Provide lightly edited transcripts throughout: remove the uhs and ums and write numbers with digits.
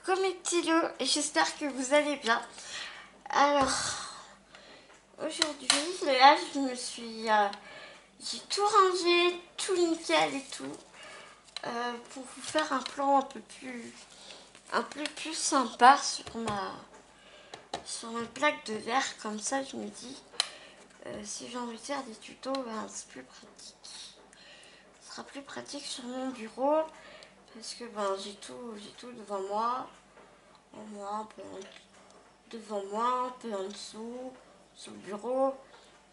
coucou mes petits loups, et j'espère que vous allez bien. Alors, aujourd'hui, là, j'ai tout rangé, tout nickel et tout, pour vous faire un plan un peu plus sympa sur ma plaque de verre. Comme ça, je me dis, si j'ai envie de faire des tutos, ben, c'est plus pratique. Ce sera plus pratique sur mon bureau, parce que ben, j'ai tout devant moi. Un peu devant moi, un peu en dessous, sur le bureau,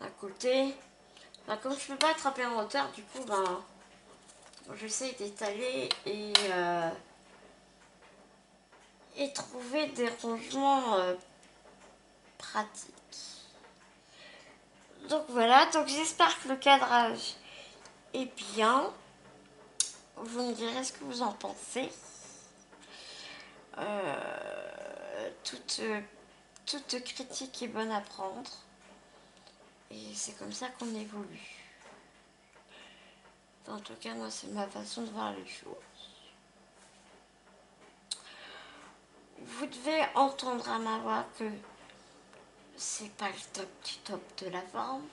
à côté. Ben, comme je peux pas attraper en hauteur, du coup, ben, j'essaie d'étaler et trouver des rangements pratiques. Donc voilà, donc j'espère que le cadrage est bien. Vous me direz ce que vous en pensez. Toute critique est bonne à prendre. Et c'est comme ça qu'on évolue. Enfin, en tout cas, moi, c'est ma façon de voir les choses. Vous devez entendre à ma voix que c'est pas le top du top de la forme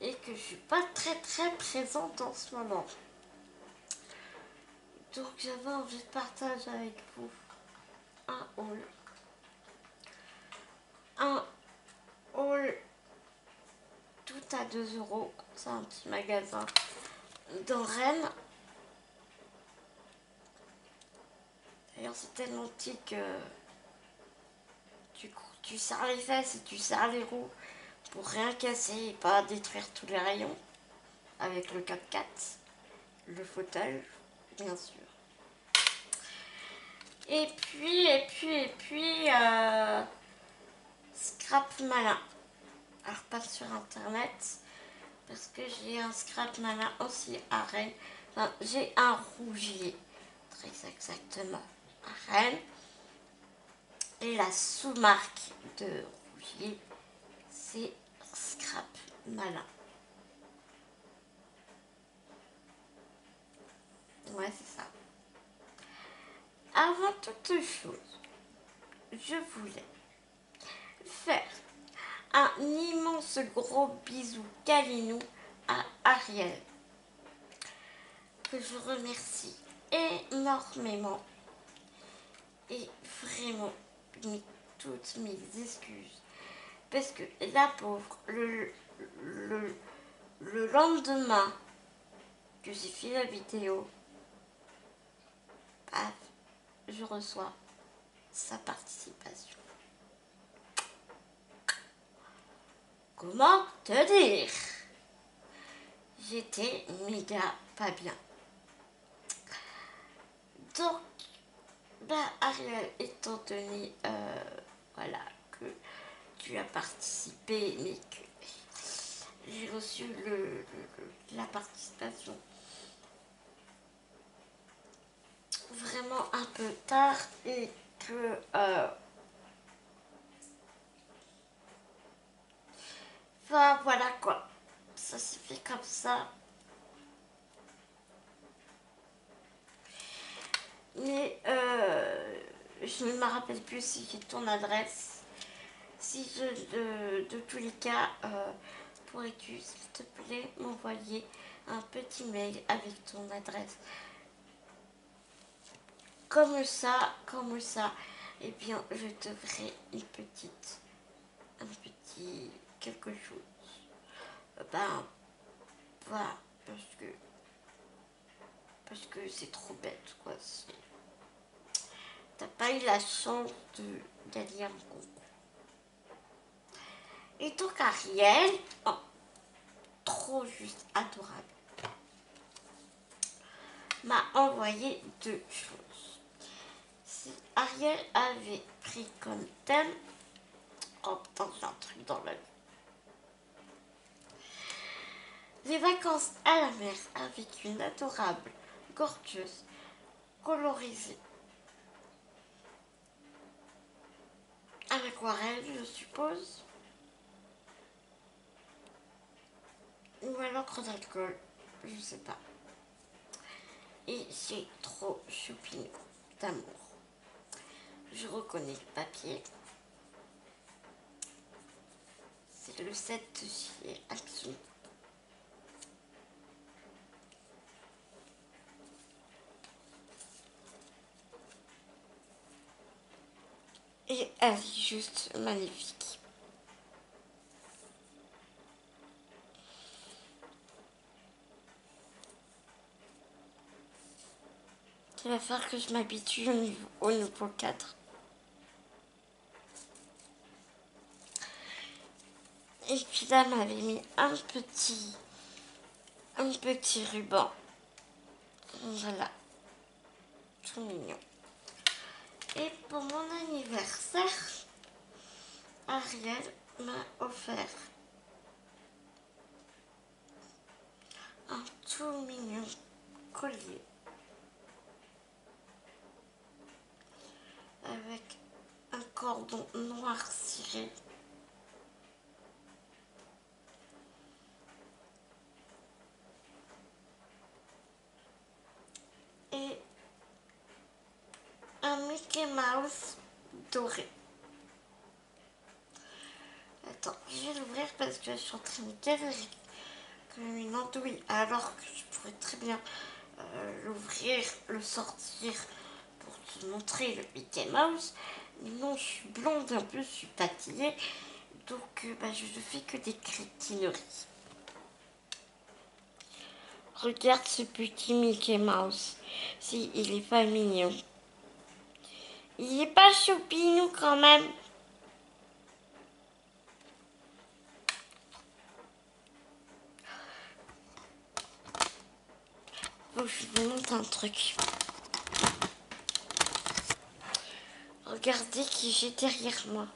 et que je suis pas très présente en ce moment. Donc j'avais envie de partager avec vous un haul. Un haul tout à 2 €. C'est un petit magasin dans Rennes. D'ailleurs, c'est tellement petit que tu serres les fesses et tu serres les roues pour rien casser et pas détruire tous les rayons avec le 4x4, le fauteuil, bien sûr. Et puis, scrap malin. Alors, pas sur internet, parce que j'ai un scrap malin aussi à Rennes. Enfin, j'ai un rougier, très exactement, à Rennes. Et la sous-marque de rougier, c'est scrap malin. Ouais, c'est ça. Avant toute chose, je voulais faire un immense gros bisou câlinou à Ariel, que je remercie énormément et vraiment toutes mes excuses, parce que la pauvre, le lendemain que j'ai fait la vidéo, paf, je reçois sa participation. Comment te dire? J'étais méga pas bien. Donc, bah, Ariel, étant donné voilà, que tu as participé, mais que j'ai reçu la participation vraiment un peu tard et que enfin, voilà quoi, ça s'est fait comme ça. Mais je ne me rappelle plus si j'ai ton adresse. Si de tous les cas, pourrais-tu, s'il te plaît, m'envoyer un petit mail avec ton adresse? Comme ça, eh bien, je te ferai un petit quelque chose. Ben, voilà, parce que c'est trop bête, quoi. T'as pas eu la chance d'aller à mon concours. Et donc Ariel, oh, trop juste adorable, m'a envoyé 2 choses. Si Ariel avait pris comme thème, oh putain, j'ai un truc dans l'œil, les vacances à la mer avec une adorable gorgeuse colorisée à l'aquarelle, je suppose, ou à l'encre d'alcool, je sais pas. Et c'est trop choupinou. d'amour. Je reconnais le papier. C'est le 7 de chez Action. Et elle est juste magnifique. Il va falloir que je m'habitue au nouveau cadre. Et puis là, elle m'avait mis un petit ruban. Voilà, tout mignon. Et pour mon anniversaire, Ariel m'a offert un tout mignon collier avec un cordon noir ciré. Et un Mickey Mouse doré. Attends, je vais l'ouvrir parce que je suis en train de galérer comme une andouille, alors que je pourrais très bien l'ouvrir, le sortir pour te montrer le Mickey Mouse. Mais non, je suis blonde, un peu, je suis patillée, donc je ne fais que des crétineries. Regarde ce petit Mickey Mouse, si il est pas mignon. Il est pas choupinou quand même. Faut que je vous montre un truc. Regardez qui j'ai derrière moi.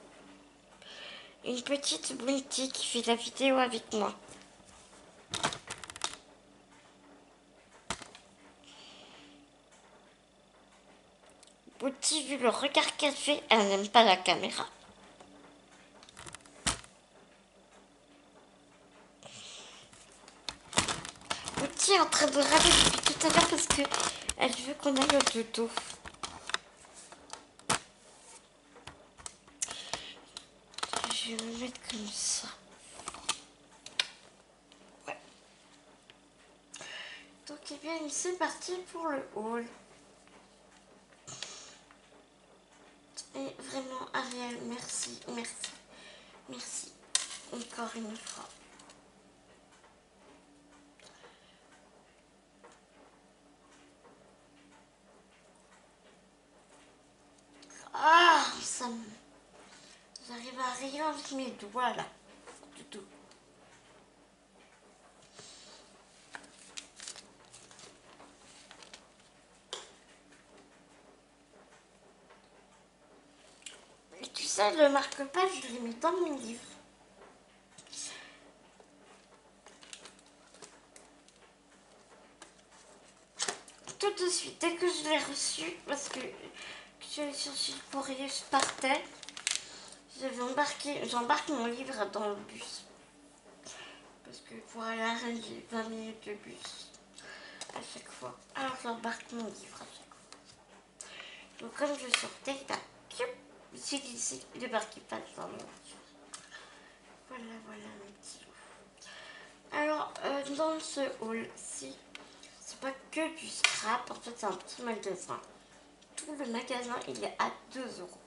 Une petite Bounty qui fait la vidéo avec moi. Bounty, vu le regard qu'elle fait, elle n'aime pas la caméra. Bounty est en train de râler depuis tout à l'heure parce que elle veut qu'on aille au dodo. Je vais me mettre comme ça. Ouais. Donc, eh bien, c'est parti pour le haul. Et vraiment, Ariel, merci, merci, merci. Encore une fois. Ah, ça me... J'arrive à rien avec mes doigts, là. Du tout. Et tu sais, le marque-page, je l'ai mis dans mon livre. Tout de suite, dès que je l'ai reçu, parce que je cherché le courrier, je partais, j'embarque mon livre dans le bus. Parce que pour aller à Rennes, j'ai 20 minutes de bus à chaque fois. Alors j'embarque mon livre à chaque fois. Donc comme je sortais, j'ai glissé le marque-page dans mon livre. Voilà, voilà mes petits loups. Alors, dans ce haul-ci, c'est pas que du scrap, en fait c'est un petit magasin. Tout le magasin il est à 2 euros.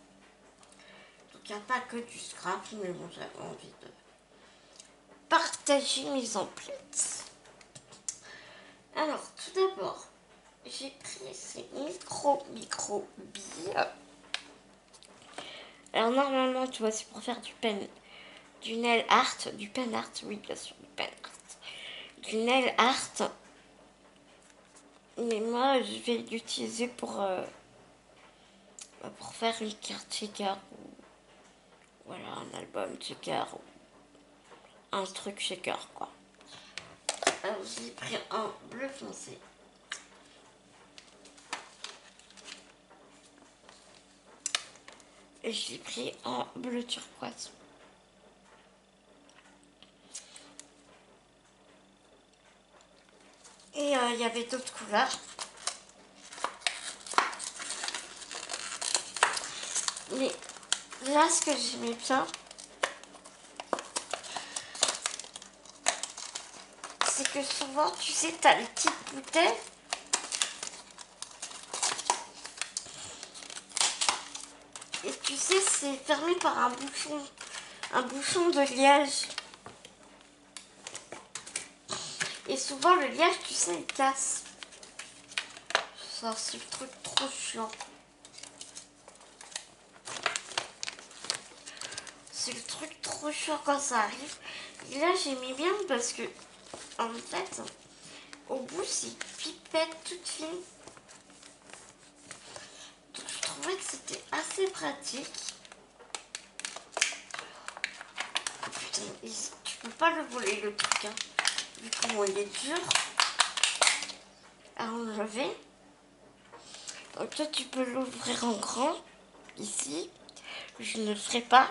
Donc il n'y a pas que du scrap, mais bon j'avais envie de partager mes emplettes. Alors tout d'abord, j'ai pris ces micro billes. Alors normalement tu vois c'est pour faire du nail art, du pen art, oui bien sûr du pen art. Du nail art. Mais moi je vais l'utiliser pour faire une carte shaker ou voilà un album shaker ou un truc shaker quoi. Alors j'ai pris un bleu foncé. Et je l'ai pris en bleu turquoise. Et il y avait d'autres couleurs. Mais là, ce que j'aimais bien, c'est que souvent, tu sais, t'as les petites bouteilles. Et tu sais, c'est fermé par un bouchon de liège. Et souvent, le liège, tu sais, il casse. Ça, c'est le truc trop chiant. C'est le truc trop chiant quand ça arrive. Et là, j'ai mis bien parce que, en fait, au bout, c'est une pipette toute fine. Donc, je trouvais que c'était assez pratique. Oh, putain, tu peux pas le voler, le truc, hein. Vu comment il est dur à enlever. Donc, toi, tu peux l'ouvrir en grand, ici. Je ne le ferai pas.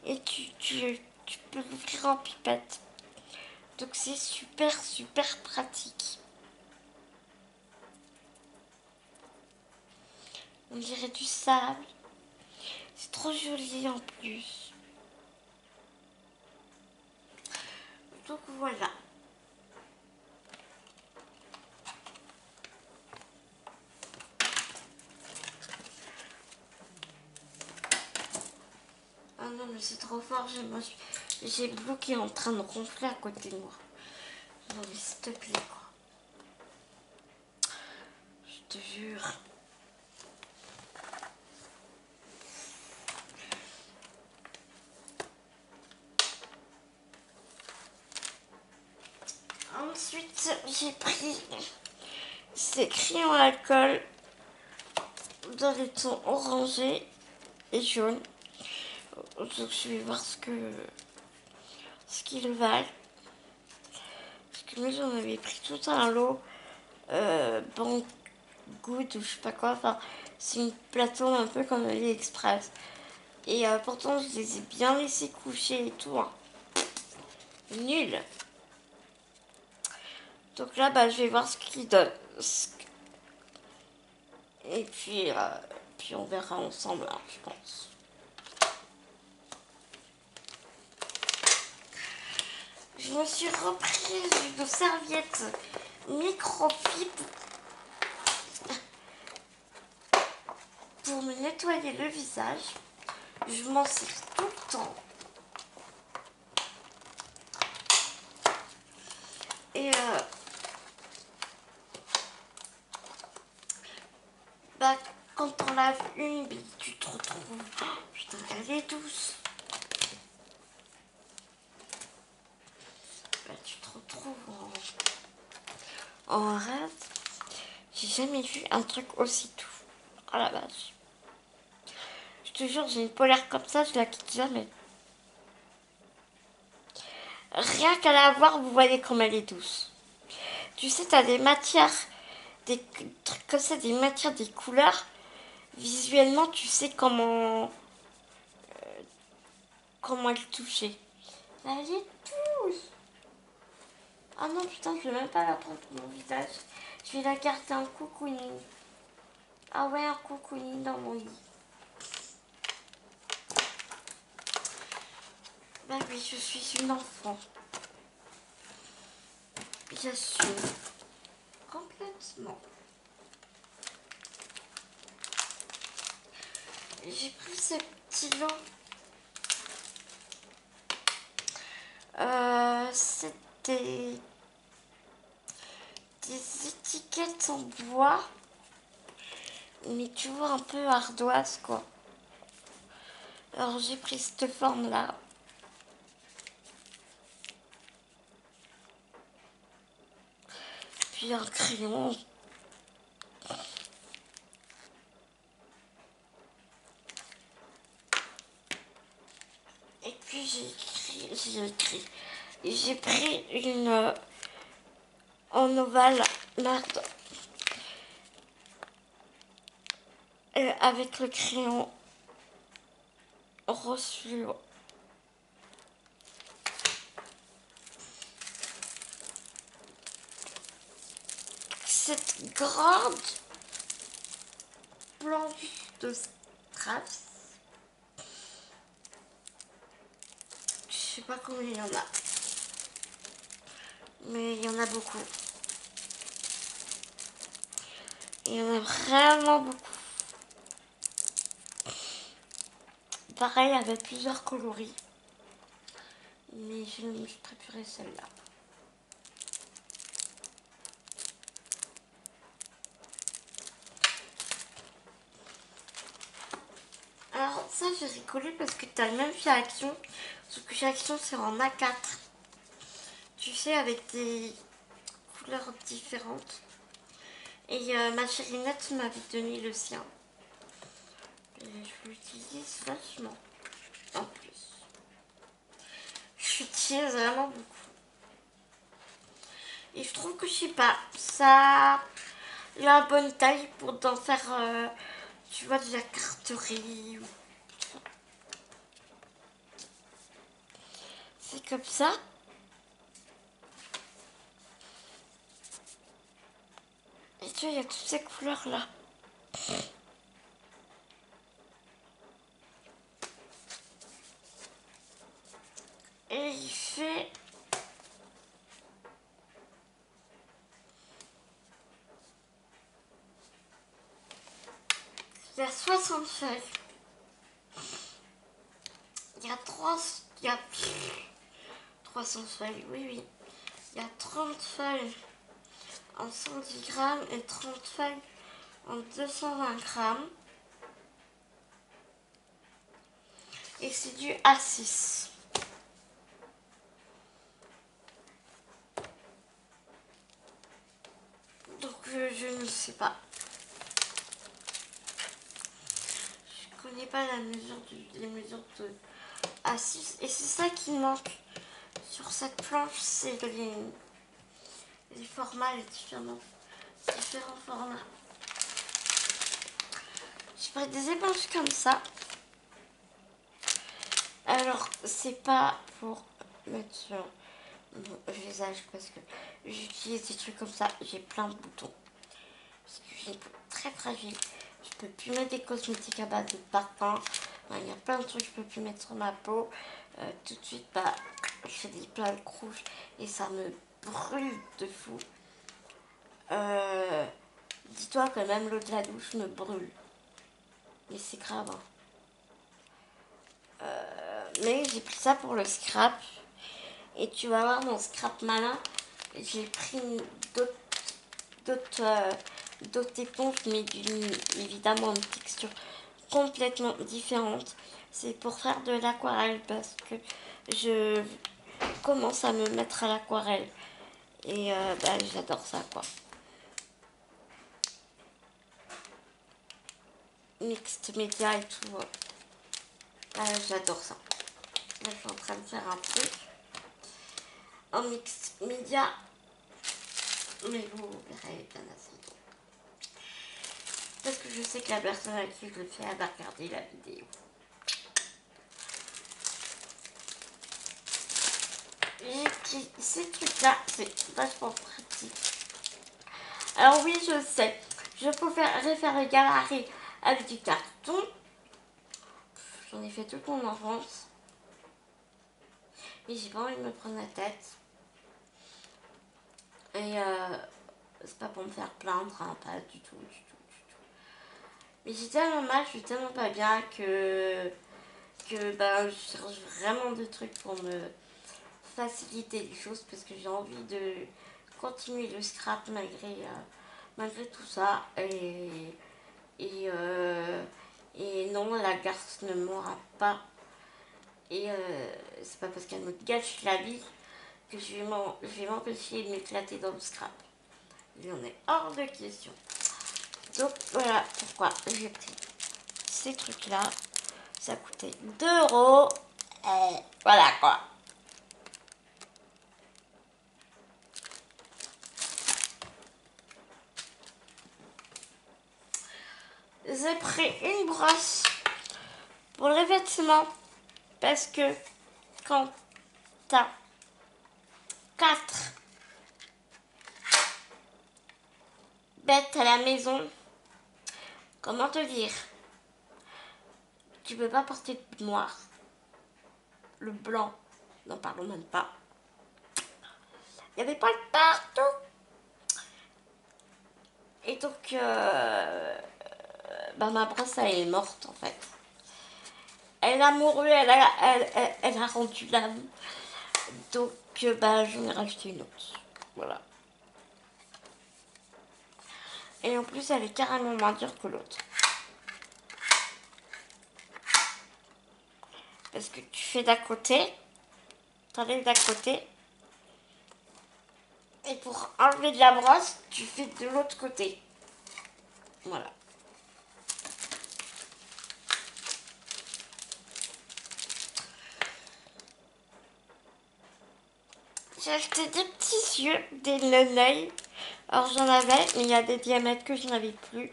Et tu peux l'ouvrir en pipette. Donc c'est super super pratique. On dirait du sable. C'est trop joli en plus. Donc voilà. Ah non mais c'est trop fort. J'ai Blue qui est en train de ronfler à côté de moi. Non mais s'il te plaît quoi. Je te jure. Ensuite j'ai pris ces crayons à alcool dans les tons orangés et jaunes. Donc je vais voir ce qu'ils valent. Parce que moi j'en avais pris tout un lot. Bon Good ou je sais pas quoi. Enfin, c'est une plateforme un peu comme AliExpress. Et pourtant je les ai bien laissés coucher et tout. Hein. Nul. Donc là bah je vais voir ce qu'ils donnent. Et puis on verra ensemble hein, je pense. Je me suis reprise une serviette microfibre pour me nettoyer le visage. Je m'en sers tout le temps. Et bah quand on lave une, tu te retrouves. Oh, putain, elle est douce. Bah, tu te retrouves en rade. J'ai jamais vu un truc aussi doux à la base. Je te jure, j'ai une polaire comme ça, je la quitte jamais. Rien qu'à la voir, vous voyez comme elle est douce. Tu sais, t'as des matières, des trucs comme ça, des matières, des couleurs. Visuellement, tu sais comment elle touchait. Elle est douce. Ah non, putain, je vais même pas la prendre pour mon visage. Je vais la garder en cocooning. Ah ouais, un cocooning dans mon lit. Bah oui, je suis une enfant. J'assume. Complètement. J'ai pris ce petit lot. C'était des étiquettes en bois. Mais tu vois, un peu ardoise, quoi. Alors j'ai pris cette forme-là. Puis un crayon. Et puis j'ai pris une en ovale, merde, avec le crayon rose fluo. Cette grande planche de strass. Je sais pas combien il y en a, mais il y en a beaucoup. Il y en a vraiment beaucoup. Pareil avec plusieurs coloris, mais je préférais celle-là. Alors ça j'ai rigolé parce que t'as le même chez Action, sauf que chez Action c'est en A4. Tu sais, avec des couleurs différentes. Et ma chérinette m'avait donné le sien. Et je l'utilise vachement en plus. Je l'utilise vraiment beaucoup. Et je trouve que je sais pas, ça a la bonne taille pour en faire, tu vois, de la carterie. C'est comme ça. Et tu vois, il y a toutes ces couleurs là. Et il fait il y a 60 feuilles. Il y a 300 feuilles, oui, oui. Il y a 30 feuilles en 110 grammes et 30 feuilles en 220 grammes. Et c'est du A6. Donc je ne sais pas. Je connais pas les mesures de A6. Et c'est ça qui manque sur cette planche, c'est les formats, les différents formats. J'ai pris des éponges comme ça. Alors, c'est pas pour mettre sur mon visage parce que j'utilise des trucs comme ça. J'ai plein de boutons. Parce que j'ai une peau très fragile. Je peux plus mettre des cosmétiques à base de parfum. Il y a plein de trucs que je peux plus mettre sur ma peau. Tout de suite, bah, je fais des plein de rouges et ça me brûle de fou. Dis-toi que même l'eau de la douche me brûle. Mais c'est grave. Hein. Mais j'ai pris ça pour le scrap. Et tu vas voir mon scrap malin. J'ai pris d'autres éponges, mais évidemment une texture complètement différente. C'est pour faire de l'aquarelle parce que je commence à me mettre à l'aquarelle. Et bah, j'adore ça quoi. Mixed media et tout. J'adore ça. Là, je suis en train de faire un truc en mixed media. Mais vous verrez bien assez. Parce que je sais que la personne à qui je le fais, elle va regarder la vidéo. J'ai pris ces trucs-là, c'est vachement pratique. Alors oui, je sais, je préférerais faire les gabarits avec du carton. J'en ai fait toute mon enfance. Mais j'ai pas envie de me prendre la tête. Et c'est pas pour me faire plaindre, hein, pas du tout, du tout, du tout. Mais j'ai tellement mal, je suis tellement pas bien que ben, je cherche vraiment des trucs pour me faciliter les choses parce que j'ai envie de continuer le scrap malgré tout ça. Et non, la garce ne m'aura pas. Et c'est pas parce qu'elle me gâche la vie que je vais m'empêcher de m'éclater dans le scrap. Il en est hors de question. Donc voilà pourquoi j'ai pris ces trucs-là. Ça coûtait 2 euros. Et voilà quoi. J'ai pris une brosse pour les vêtements parce que quand t'as 4 bêtes à la maison, comment te dire, Tu peux pas porter de noir. Le blanc, n'en parlons même pas. Il y avait pas de partout. Et donc, ma brosse, elle est morte en fait. Elle a mouru, elle a rendu l'âme. Donc, j'en ai racheté une autre. Voilà. Et en plus, elle est carrément moins dure que l'autre. Parce que tu fais d'à côté, t'enlèves d'à côté. Et pour enlever de la brosse, tu fais de l'autre côté. Voilà. J'ai acheté des petits yeux, des Leneuil. Alors j'en avais, mais il y a des diamètres que je n'avais plus.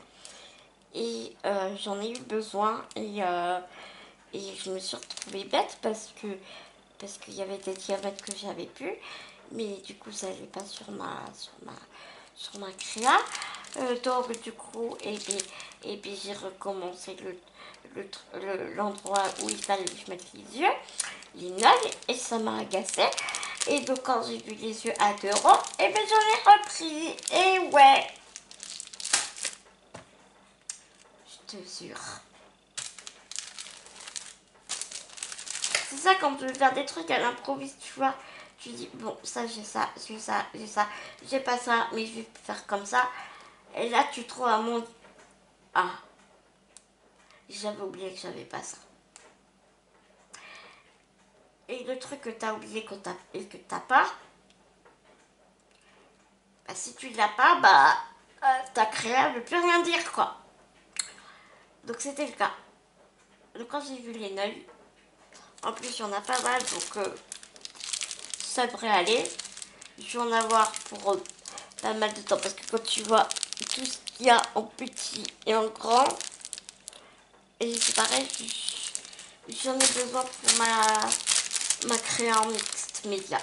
Et j'en ai eu besoin. Et je me suis retrouvée bête parce qu'il y avait des diamètres que j'avais plus. Mais du coup, ça n'allait pas sur ma créa. Donc du coup, et puis j'ai recommencé l'endroit où il fallait que je mette les noeuds, et ça m'a agacé. Et donc quand j'ai vu les yeux à 2 euros, et bien j'en ai repris. Et ouais, je te jure. C'est ça quand tu veux faire des trucs à l'improviste, tu vois. Tu dis, bon, ça, j'ai ça, j'ai ça, j'ai ça, j'ai pas ça, mais je vais faire comme ça. Et là, tu trouves un monde. Ah, j'avais oublié que j'avais pas ça. Et le truc que t'as oublié et que t'as pas, bah, si tu l'as pas, ta créa ne veut plus rien dire, quoi. Donc c'était le cas. Donc quand j'ai vu les neuils, en plus il y en a pas mal, donc ça devrait aller. Je vais en avoir pour pas mal de temps, parce que quand tu vois tout ce qu'il y a en petit et en grand, et c'est pareil, j'en ai besoin pour ma créa en mixte média.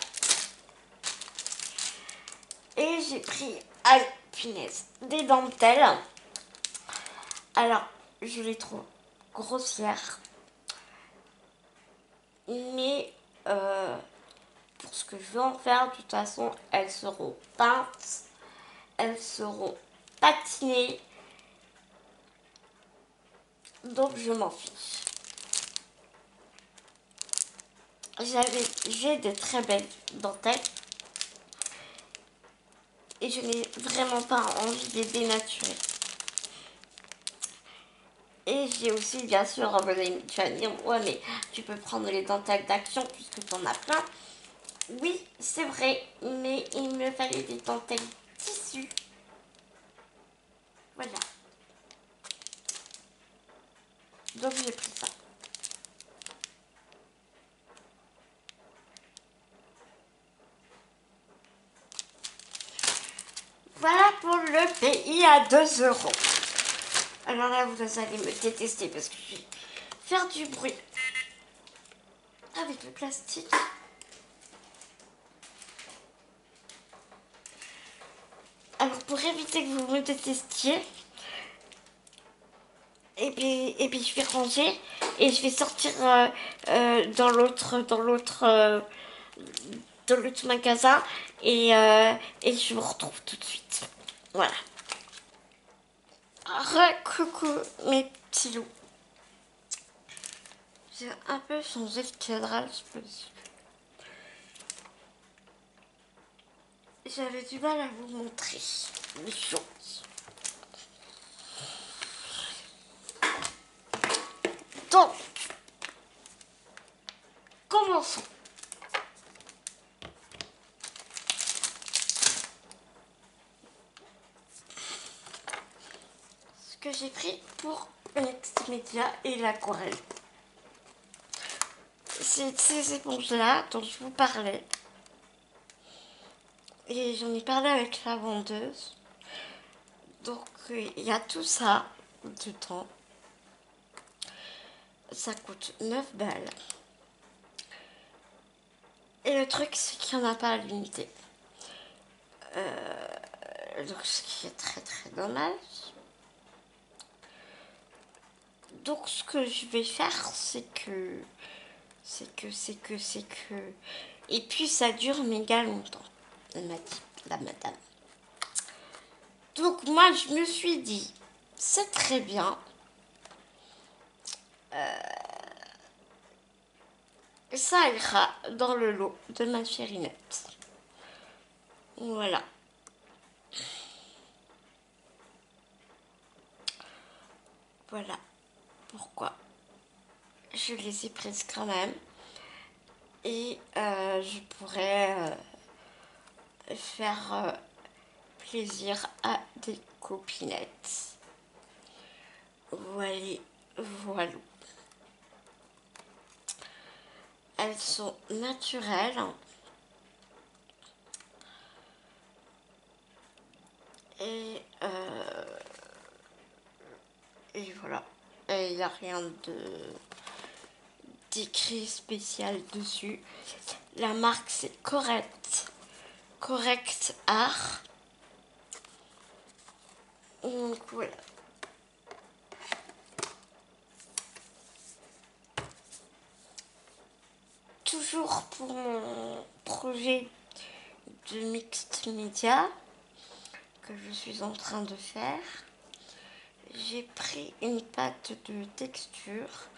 Et j'ai pris, ah punaise, des dentelles. Alors, je les trouve grossières, mais pour ce que je veux en faire, de toute façon, elles seront peintes, elles seront patinées, donc je m'en fiche. J'ai de très belles dentelles et je n'ai vraiment pas envie de les dénaturer. Et j'ai aussi, bien sûr, tu vas dire, ouais, mais tu peux prendre les dentelles d'Action puisque tu en as plein. Oui, c'est vrai, mais il me fallait des dentelles tissu. Voilà. Donc j'ai pris ça. Voilà pour le pays à 2 euros. Alors là, vous allez me détester parce que je vais faire du bruit avec le plastique. Alors pour éviter que vous me détestiez, et puis je vais ranger et je vais sortir dans l'autre magasin et je vous retrouve tout de suite. Voilà. Coucou mes petits loups. J'ai un peu changé le cadrage, je peux dire. J'avais du mal à vous montrer les choses. Donc, commençons. Ce que j'ai pris pour Media et l'aquarelle. C'est ces éponges-là dont je vous parlais. Et j'en ai parlé avec la vendeuse. Donc, il y a tout ça dedans. Ça coûte 9 balles. Et le truc, c'est qu'il n'y en a pas à l'unité. Donc, ce qui est très très dommage. Donc ce que je vais faire, c'est que... Et puis ça dure méga longtemps, elle m'a dit, la madame. Donc moi je me suis dit, c'est très bien. Ça ira dans le lot de ma chérinette. Voilà. Voilà pourquoi je les ai prises quand même. Et je pourrais faire plaisir à des copinettes. Voilà, voilà. Elles sont naturelles. Et, et voilà. Et il n'y a rien d'écrit spécial dessus. La marque c'est Correct Art. Donc voilà. Toujours pour mon projet de mixed media que je suis en train de faire, j'ai pris une pâte de texture.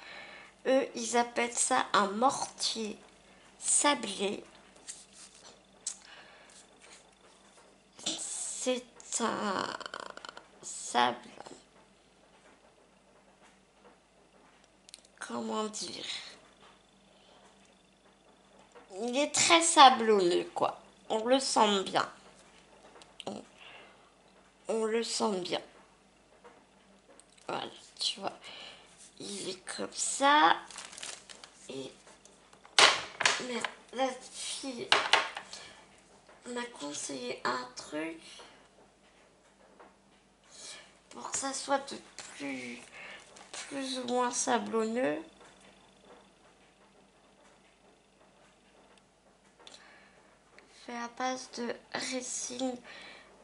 Eux, ils appellent ça un mortier sablé. C'est un sable, comment dire, il est très sablonneux, quoi. On le sent bien. On le sent bien. Voilà, tu vois. Il est comme ça. Et merde, la fille m'a conseillé un truc pour que ça soit de plus ou moins sablonneux. Fait à base de résine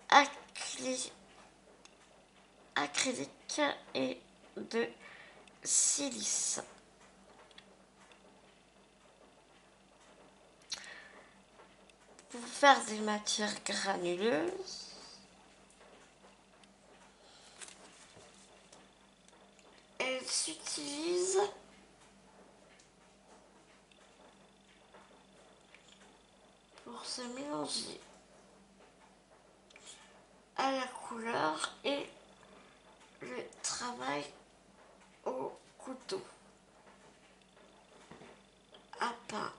acrylique et de silice. Pour faire des matières granuleuses, elle s'utilise pour se mélanger à la couleur et le travail au couteau à peindre.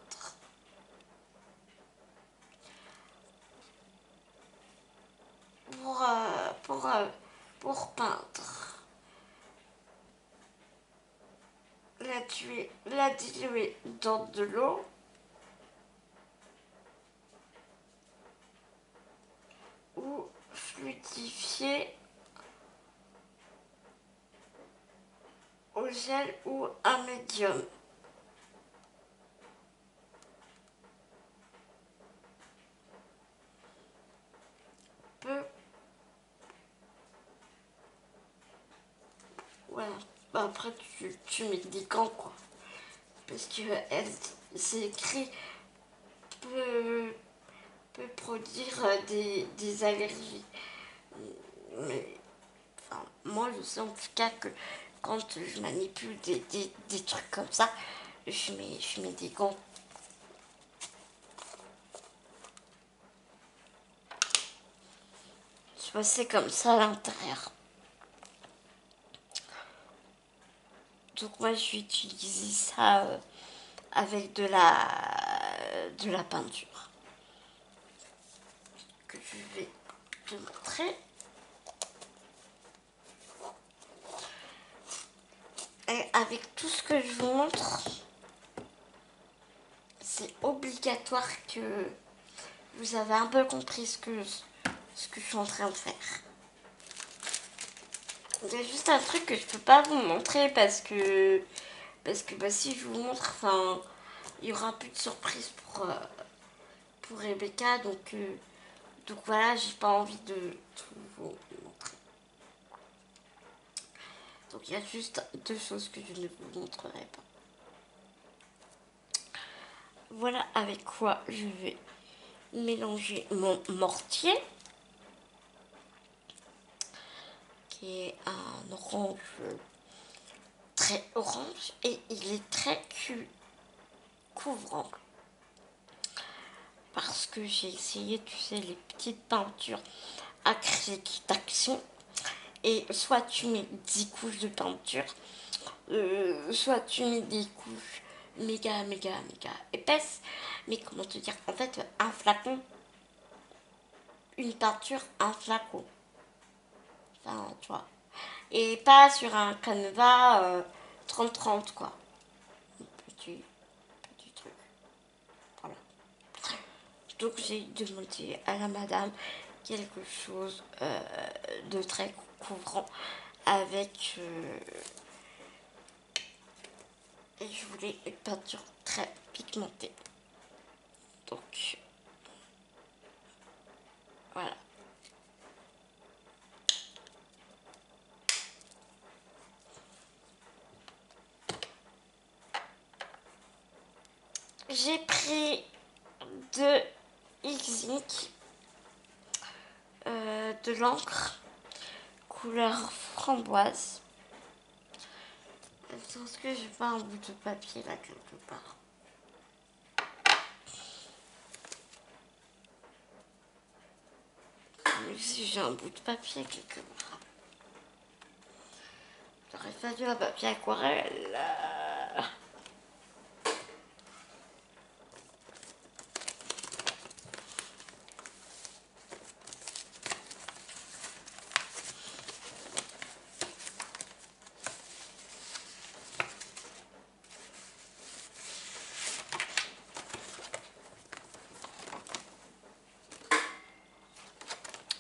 Pour peindre, la diluer dans de l'eau ou fluidifier au gel ou un médium. Peu, voilà. Bah après tu mets des gants, quoi. Parce que c'est écrit peut, peut produire des allergies. Mais enfin, moi je sais en tout cas que quand je manipule des trucs comme ça, je mets des gants. Je vois, c'est comme ça à l'intérieur. Donc moi je vais utiliser ça avec de la peinture que je vais te montrer. Et avec tout ce que je vous montre, c'est obligatoire que vous avez un peu compris ce que je suis en train de faire. Il y a juste un truc que je peux pas vous montrer parce que bah, si je vous montre, enfin, il y aura plus de surprise pour Rebecca, donc voilà, j'ai pas envie de tout vous montrer. Donc il y a juste deux choses que je ne vous montrerai pas. Voilà avec quoi je vais mélanger mon mortier, qui est un orange, très orange, et il est très couvrant. Parce que j'ai essayé, tu sais, les petites peintures acryliques d'Action. Et soit tu mets 10 couches de peinture, soit tu mets des couches méga épaisses. Mais comment te dire, en fait, un flacon, une peinture, un flacon. Enfin, tu vois. Et pas sur un canevas 30-30, quoi. Petit truc. Voilà. Donc j'ai demandé à la madame quelque chose de très couvrant avec... et je voulais une peinture très pigmentée. Donc, voilà. J'ai pris de Ink, de l'encre couleur framboise. Est-ce que j'ai pas un bout de papier là quelque part? Mais si j'ai un bout de papier quelque part. J'aurais fallu un papier aquarelle.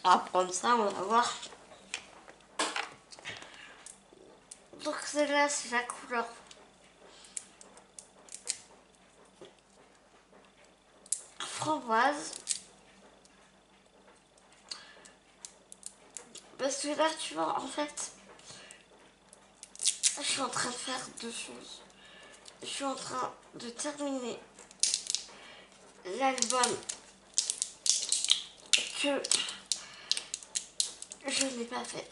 On va prendre ça, on va voir. Donc celle-là, c'est la couleur framboise. Parce que là, tu vois, en fait, je suis en train de faire deux choses. Je suis en train de terminer l'album que je n'ai pas fait.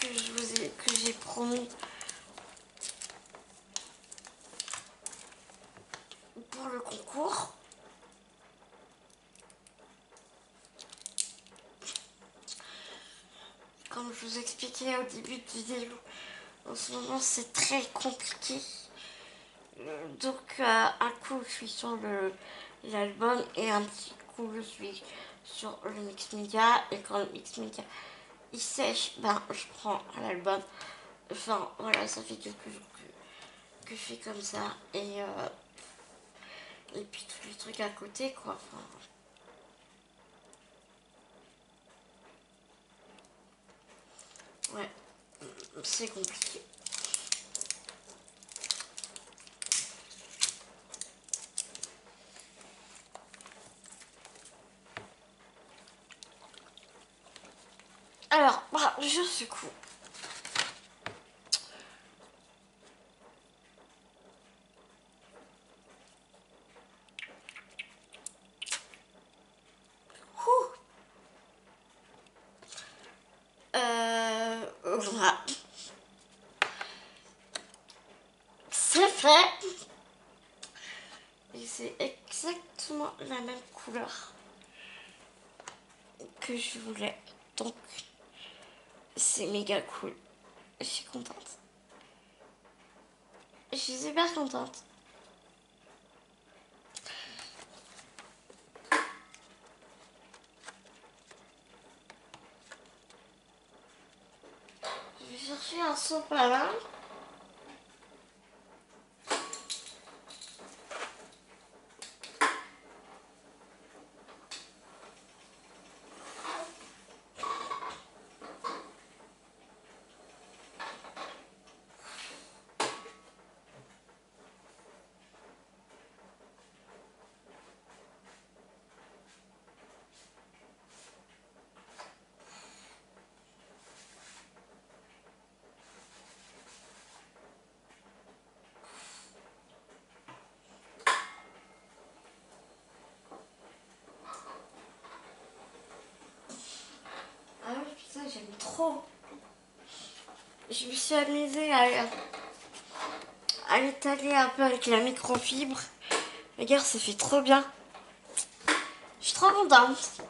Que j'ai promis pour le concours. Comme je vous expliquais au début de vidéo, en ce moment c'est très compliqué. Donc un coup je suis sur l'album et un petit coup je suis sur le mix media. Et quand le mix media il sèche, ben je prends l'album. Enfin voilà, ça fait quelques jours que je fais comme ça. Et puis tous les trucs à côté quoi. Enfin, ouais, c'est compliqué. Alors, bah, je secoue. Voilà. C'est fait. Et c'est exactement la même couleur que je voulais. Donc, c'est méga cool. Je suis contente. Je suis super contente. Je vais chercher un sopalin. j'aime trop. Je me suis amusée à l'étaler un peu avec la microfibre. Regarde, ça fait trop bien. Je suis trop contente.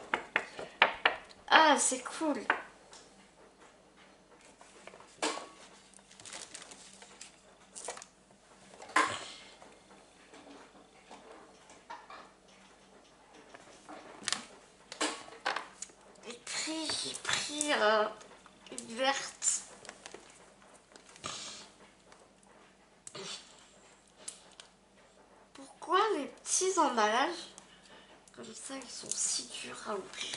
Ah, c'est cool. Et puis, j'ai pris une verte. Pourquoi les petits emballages comme ça, ils sont si durs à ouvrir?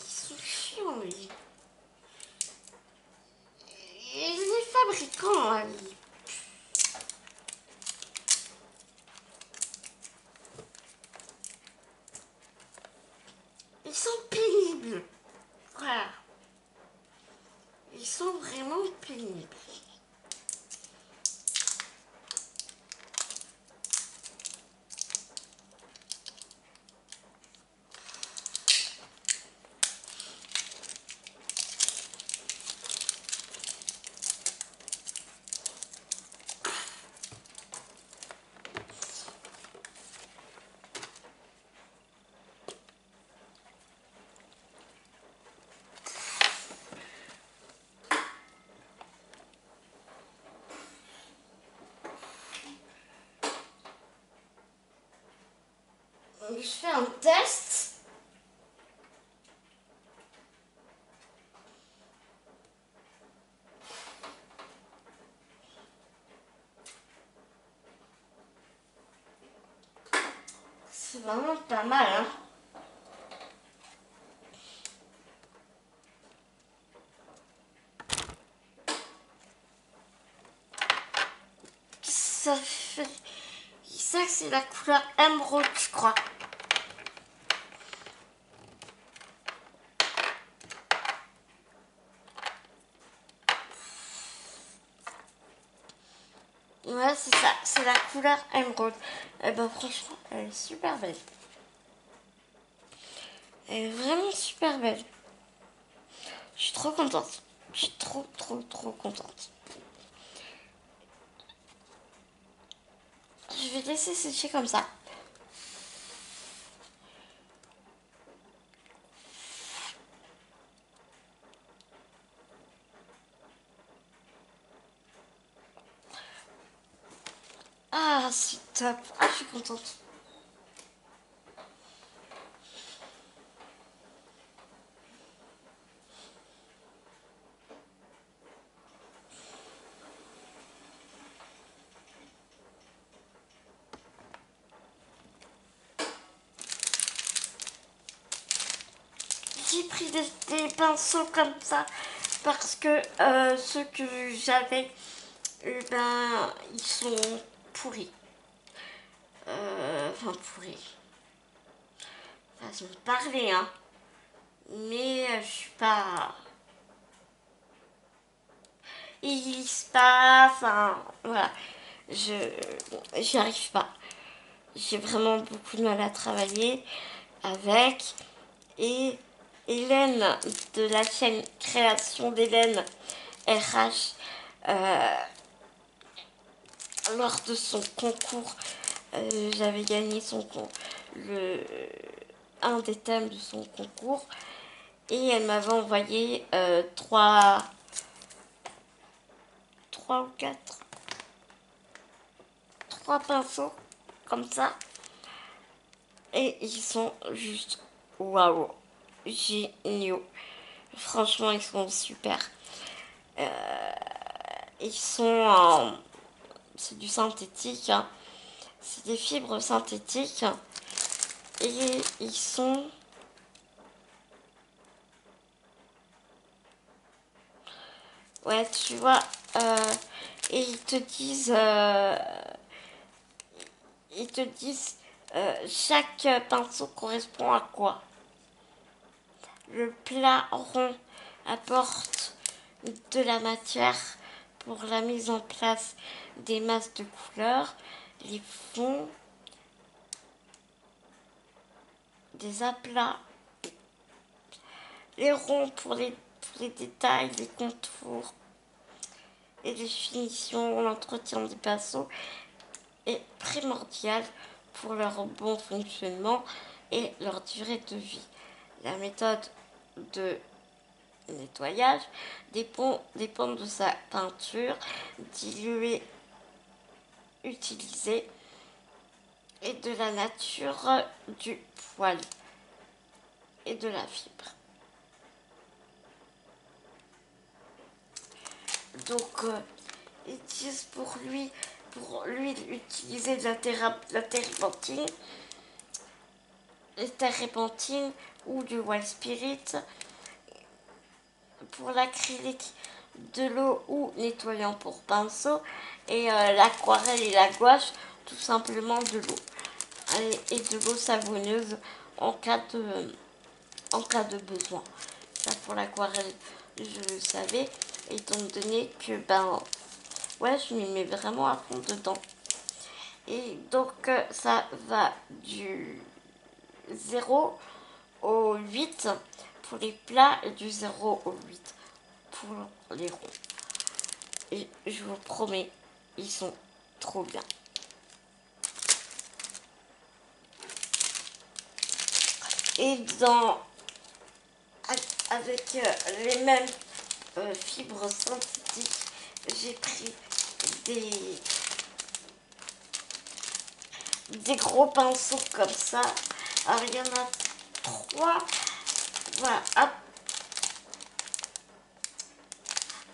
Ils sont chiants, lui. Et les fabricants, hein, ils sont pénibles. Voilà. Ils sont vraiment pénibles. Donc, je fais un test. C'est vraiment pas mal, hein. Ça fait... Ça, c'est la couleur émeraude, je crois. Ouais, c'est ça. C'est la couleur émeraude. Et ben, franchement, elle est super belle. Elle est vraiment super belle. Je suis trop contente. Je suis trop contente. Je vais laisser sécher comme ça. Ah, c'est top. Ah, je suis contente. J'ai pris des pinceaux comme ça parce que ceux que j'avais, ben, ils sont pourris. Enfin, pourris. Façon de parler, hein. Mais je suis pas... Ils lisent pas, enfin, voilà. J'y arrive pas. J'ai vraiment beaucoup de mal à travailler avec. Et Hélène de la chaîne Création d'Hélène RH, lors de son concours, j'avais gagné le, un des thèmes de son concours et elle m'avait envoyé trois ou trois pinceaux comme ça et ils sont juste waouh, géniaux. Franchement, ils sont super. Ils sont en... C'est du synthétique, hein. C'est des fibres synthétiques et ils sont... Ouais, tu vois, et ils te disent chaque pinceau correspond à quoi. Le plat rond apporte de la matière pour la mise en place des masses de couleurs, les fonds, des aplats Les ronds pour les détails, les contours et les finitions. L'entretien des pinceaux est primordial pour leur bon fonctionnement et leur durée de vie. La méthode de nettoyage dépend de sa peinture diluée utilisée et de la nature du poil et de la fibre. Donc, ils utilisent pour lui utiliser de la térébenthine ou du wild spirit. Pour l'acrylique, de l'eau ou nettoyant pour pinceau. Et l'aquarelle et la gouache, tout simplement de l'eau. Et de l'eau savonneuse en cas de besoin. Ça pour l'aquarelle, je le savais, étant donné que ouais, je m'y mets vraiment à fond dedans. Et donc ça va du 0 au 8 pour les plats et du 0 au 8 pour les ronds. Et je vous promets, ils sont trop bien. Et avec les mêmes fibres synthétiques, j'ai pris des gros pinceaux comme ça. Alors il y en a 3. Voilà,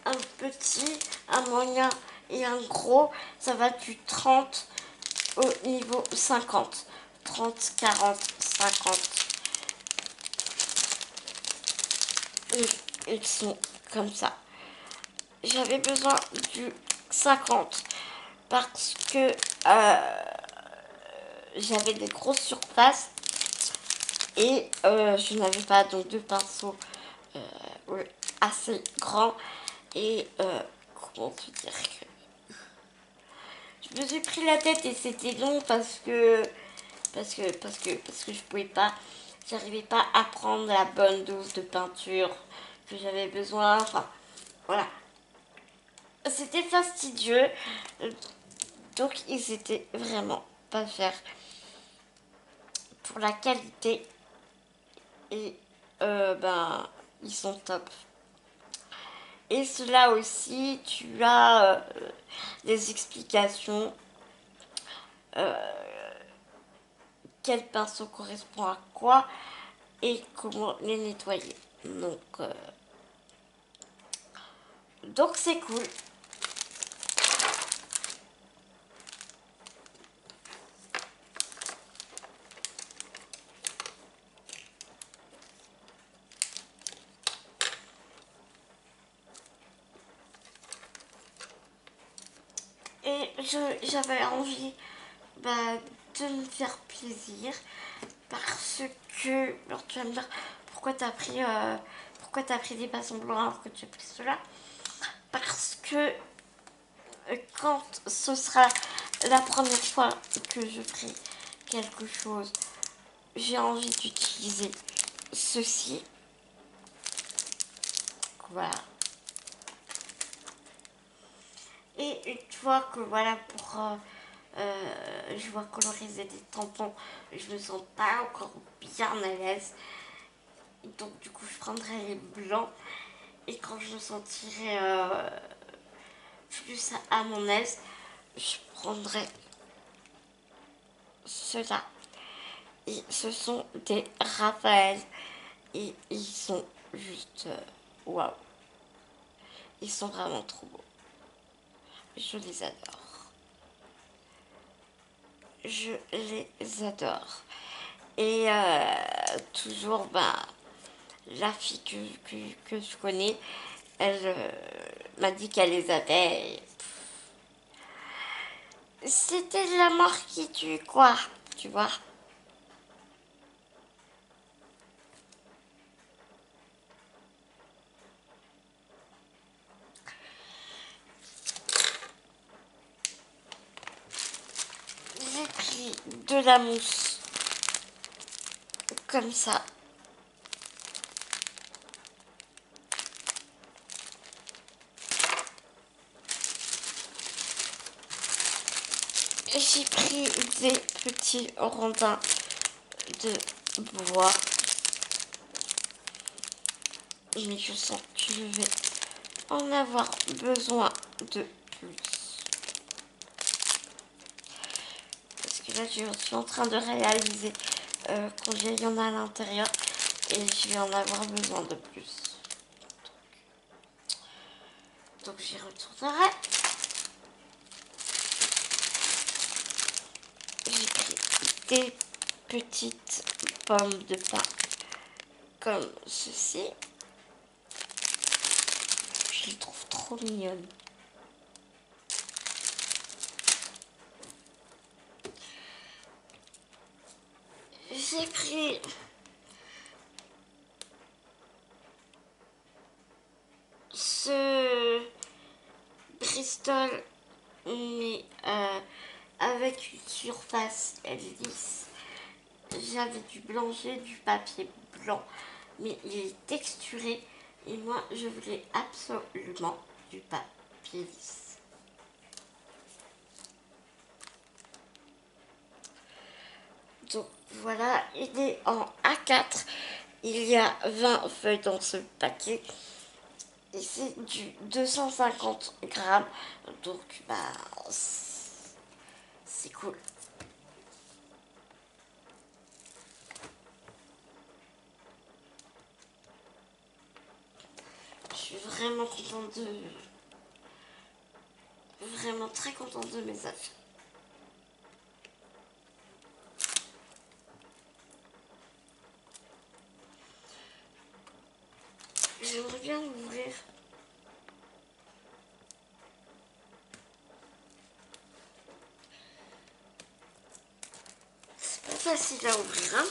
un petit, un moyen et un gros. Ça va du 30 au niveau 50. 30, 40, 50. Ils sont comme ça. J'avais besoin du 50 parce que j'avais des grosses surfaces et je n'avais pas donc de pinceau assez grand et comment te dire que je me suis pris la tête et c'était long parce que je pouvais pas, j'arrivais pas à prendre la bonne dose de peinture que j'avais besoin. Enfin, voilà. C'était fastidieux. Donc, ils étaient vraiment pas chers pour la qualité. Et ils sont top. Et cela aussi, tu as des explications. Quel pinceau correspond à quoi et comment les nettoyer. Donc c'est cool. Et j'avais envie de me faire plaisir parce que, alors tu vas me dire pourquoi t'as pris des pinceaux blancs alors que tu as pris cela. Parce que quand ce sera la première fois que je ferai quelque chose, j'ai envie d'utiliser ceci. Voilà. Et une fois que voilà je vois coloriser des tampons, je me sens pas encore bien à l'aise. Donc du coup je prendrai les blancs et quand je me sentirai plus à mon aise, je prendrai ceux-là. Et ce sont des Raphaël et ils sont juste waouh. Ils sont vraiment trop beaux. Je les adore. Je les adore. Et toujours, la fille que je connais, elle m'a dit qu'elle les avait. C'était de la mort qui tue, quoi. Tu vois. J'ai pris de la mousse. Comme ça. j'ai pris des petits rondins de bois. Mais je sens que je vais en avoir besoin de plus. Parce que là, je suis en train de réaliser combien il y en a à l'intérieur. Et je vais en avoir besoin de plus. Donc j'y retournerai. J'ai pris des petites pommes de pin comme ceci. Je les trouve trop mignonnes. J'ai pris ce Bristol, mais avec une surface lisse. J'avais du blanc, j'ai du papier blanc, mais il est texturé. Et moi, je voulais absolument du papier lisse. Donc voilà, il est en A4. Il y a 20 feuilles dans ce paquet. Et c'est du 250 grammes. Donc, bah, c'est cool. Je suis vraiment contente de... Vraiment très contente de mes achats. J'aimerais bien l'ouvrir. C'est pas facile à ouvrir, hein.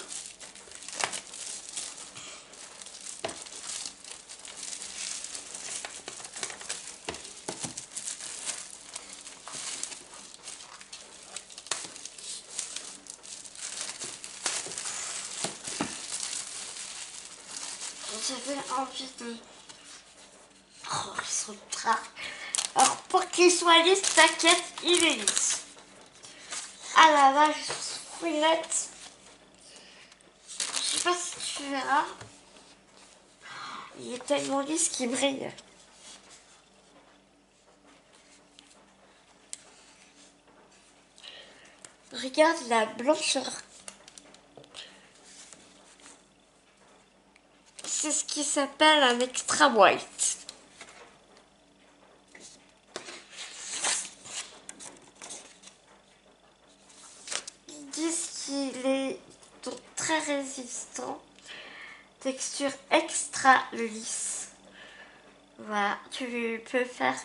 J'avais envie de... Oh, ils sont très... Alors, pour qu'il soit lisse, t'inquiète, il est lisse. Ah la vache, fouinette. Je sais pas si tu verras. Il est tellement lisse qu'il brille. Regarde la blancheur. C'est ce qui s'appelle un extra white. Ils disent qu'il est donc très résistant. Texture extra lisse. Voilà, tu peux faire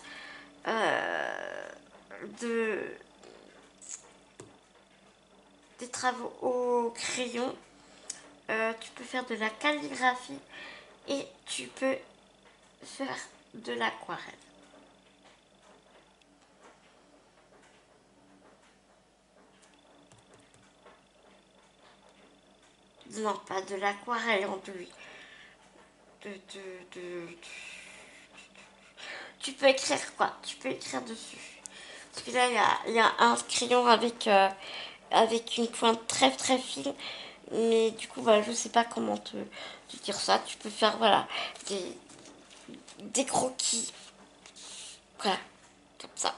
des travaux au crayon. Tu peux faire de la calligraphie et tu peux faire de l'aquarelle. Non, pas de l'aquarelle en lui. Tu peux écrire quoi? Tu peux écrire dessus. Parce que là, il y a un crayon avec une pointe très très fine. Mais du coup, bah, je sais pas comment te dire ça. Tu peux faire, voilà, des croquis. Voilà, comme ça.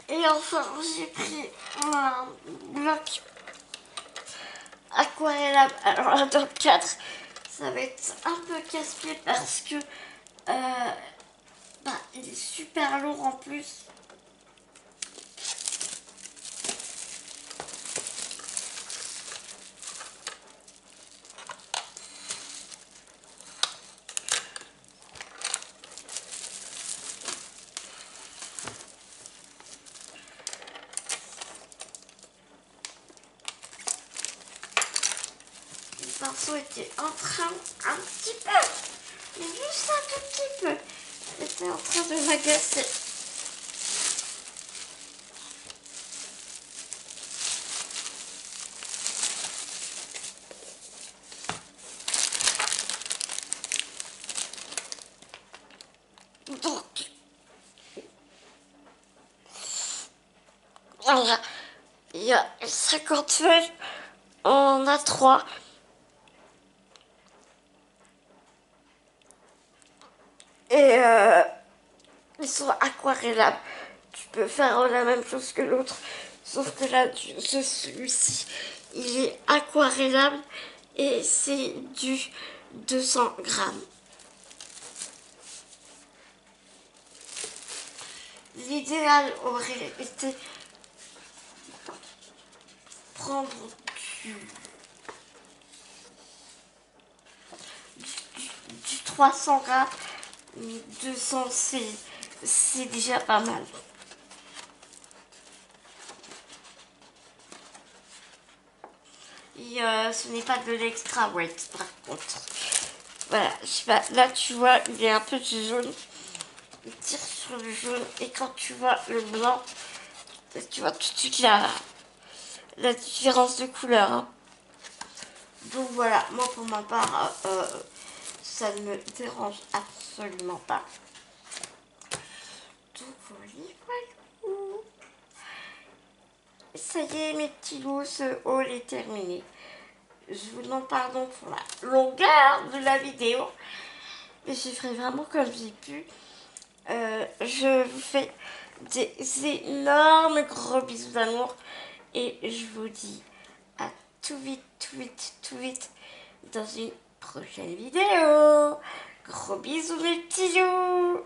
Et enfin, j'ai pris un bloc aquarellable. Alors là, dans le cadre, ça va être un peu casse-pied parce que bah, il est super lourd en plus. Le pinceau était en train un petit peu, mais juste un tout petit peu, était en train de m'agacer. y a 50 feuilles. On a 3. Et ils sont aquarellables. Tu peux faire la même chose que l'autre. Sauf que là, celui-ci, il est aquarellable. Et c'est du 200 grammes. L'idéal aurait été prendre du, du 300 grammes, mais 200 c'est déjà pas mal. Et ce n'est pas de l'extra weight par contre. Voilà, je sais pas, là tu vois, il est un peu du jaune. Il tire sur le jaune et quand tu vois le blanc, tu vois tout de suite la différence de couleur. Hein. Donc voilà, moi pour ma part, ça ne me dérange absolument pas. Donc voilà. Ça y est mes petits loups, ce haul est terminé. Je vous demande pardon pour la longueur de la vidéo. Mais je ferai vraiment comme j'ai pu. Je vous fais des énormes gros bisous d'amour. Et je vous dis à tout vite, tout vite, tout vite dans une prochaine vidéo. Gros bisous mes petits loups.